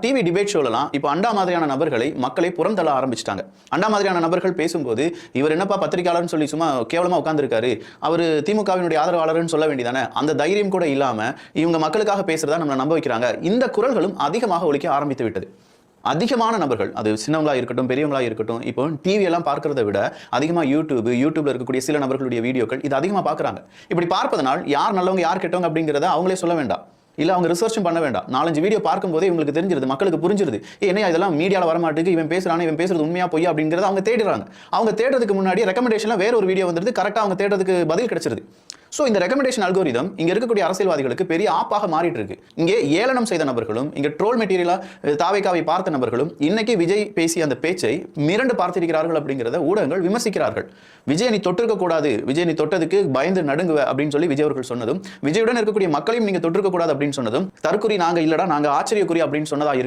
TV debate ஷோலாம் இப்போ அண்டா மாதிரியான நபர்களை மக்களை புறந்தள்ள ஆரம்பிச்சிட்டாங்க. அண்டா மாதிரியான நபர்கள் பேசும்போது இவர் என்னப்பா பத்திரிகையாளர்னு சொல்லி சும்மா கேவலமா உட்கார்ந்திருக்காரு, அவர் திமுகவினுடைய ஆதரவாளர்னு சொல்ல வேண்டியதானே, அந்த தைரியம் கூட இல்லாம இவங்க மக்களுக்காக பேசுறதா நம்மளை நம்ப வைக்கிறாங்க. இந்த குரல்களும் அதிகமாக ஒலிக்க ஆரம்பித்து விட்டது. அதிகமான நபர்கள், அது சின்னவங்களா இருக்கட்டும் பெரியவங்களா இருக்கட்டும், இப்போ டிவி எல்லாம் பார்க்கறதை விட அதிகமாக யூடியூப்ல இருக்கக்கூடிய சில நபர்களுடைய வீடியோக்கள் இது அதிகமாக பார்க்குறாங்க. இப்படி பார்ப்பதனால் யார் நல்லவங்க யார் கெட்டவங்க அப்படிங்கிறத அவங்களே சொல்ல வேண்டாம், இல்ல அவங்க ரிசர்ச்சும் பண்ண வேண்டாம். 4-5 வீடியோ பார்க்கும்போதே இவங்களுக்கு தெரிஞ்சிருது, மக்களுக்கு புரிஞ்சிருது, என்னையா இதெல்லாம் மீடியாவில் வரமாட்டுக்கு, இவன் பேசுறானே, இவன் பேசுறது உண்மையா பொய்யா அப்படிங்கிறத அவங்க தேடுறாங்க. அவங்க தேடுறதுக்கு முன்னாடி ரெக்கமெண்டேஷன்ல வேற ஒரு வீடியோ வந்துருது, கரெக்டாக அவங்க தேடுறதுக்கு பதில் கிடைச்சிருது. ஸோ இந்த ரெக்கமெண்டேஷன் அல்கோரிதம் இங்க இருக்கக்கூடிய அரசியல்வாதிகளுக்கு பெரிய ஆப்பாக மாறிட்டு இருக்கு. இங்கே ஏளனம் செய்த நபர்களும், இங்க ட்ரோல் மெட்டீரியலா தாவேகாவை பார்த்த நபர்களும் இன்னைக்கு விஜய் பேசிய அந்த பேச்சை மிரண்டு பார்த்திருக்கிறார்கள் அப்படிங்கிறத ஊடகங்கள் விமர்சிக்கிறார்கள். விஜய் நீ தொட்டிருக்க கூடாது, விஜய் நீ தொட்டதுக்கு பயந்து நடுங்குவ அப்படின்னு சொல்லி விஜய் அவர்கள் சொன்னதும், விஜயுடன் இருக்கக்கூடிய மக்களையும் நீங்க தொட்டிருக்க கூடாது அப்படின்னு சொன்னதும், தற்குறி நாங்க இல்லடா நாங்க ஆச்சரியக்குறி அப்படின்னு சொன்னதா இருக்கு.